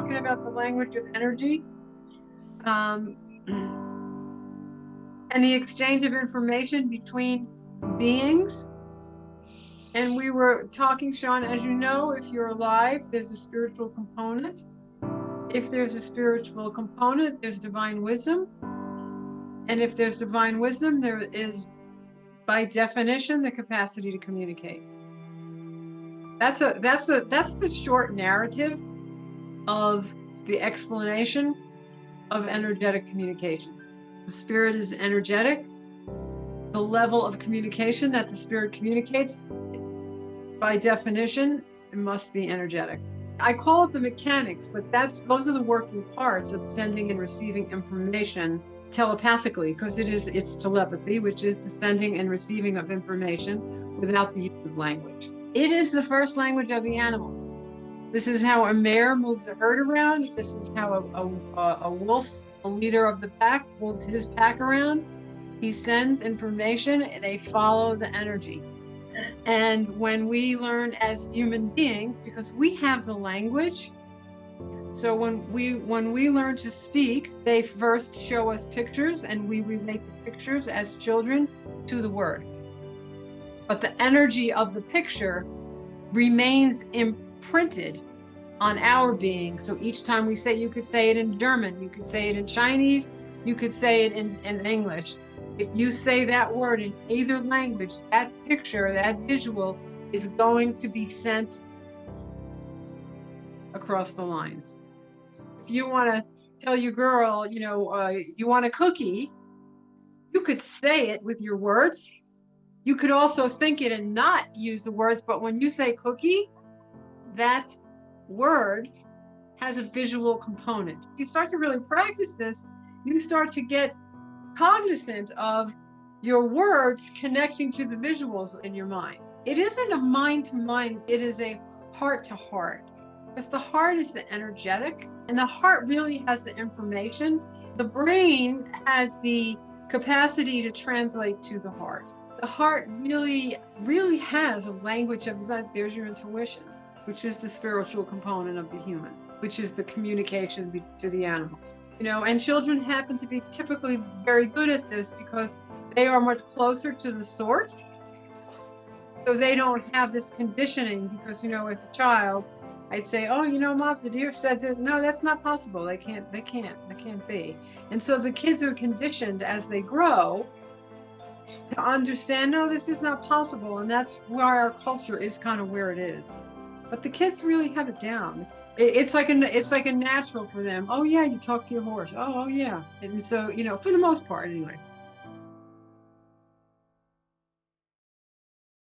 talking about the language of energy, and the exchange of information between beings. And we were talking, Sean, as you know, if you're alive, there's a spiritual component. If there's a spiritual component, there's divine wisdom. And if there's divine wisdom, there is, by definition, the capacity to communicate. That's the short narrative of the explanation of energetic communication. The spirit is energetic. The level of communication that the spirit communicates, by definition, it must be energetic. I call it the mechanics, but those are the working parts of sending and receiving information telepathically, because it's telepathy, which is the sending and receiving of information without the use of language. It is the first language of the animals. This is how a mare moves a herd around. This is how a wolf, a leader of the pack, moves his pack around. He sends information, and they follow the energy. And when we learn as human beings, because we have the language, so when we learn to speak, they first show us pictures, and we relate the pictures as children to the word. But the energy of the picture remains imprinted on our being. So each time we say, you could say it in German, you could say it in Chinese, you could say it in English. If you say that word in either language, that picture, that visual is going to be sent across the lines. If you want to tell your girl, you want a cookie, you could say it with your words. You could also think it and not use the words, but when you say cookie, that word has a visual component. If you start to really practice this, you start to get cognizant of your words connecting to the visuals in your mind. It isn't a mind to mind, it is a heart to heart. Because the heart is the energetic, and the heart really has the information. The brain has the capacity to translate to the heart. The heart really has a language of, there's your intuition, which is the spiritual component of the human, which is the communication to the animals. And children happen to be typically very good at this because they are much closer to the source. So they don't have this conditioning because, as a child, I'd say, oh, Mom, the deer said this. No, that's not possible. They can't be. And so the kids are conditioned as they grow to understand, no, this is not possible. And that's why our culture is kind of where it is. But the kids really have it down. It's like a natural for them. Oh yeah, you talk to your horse. Oh yeah. And so, for the most part anyway.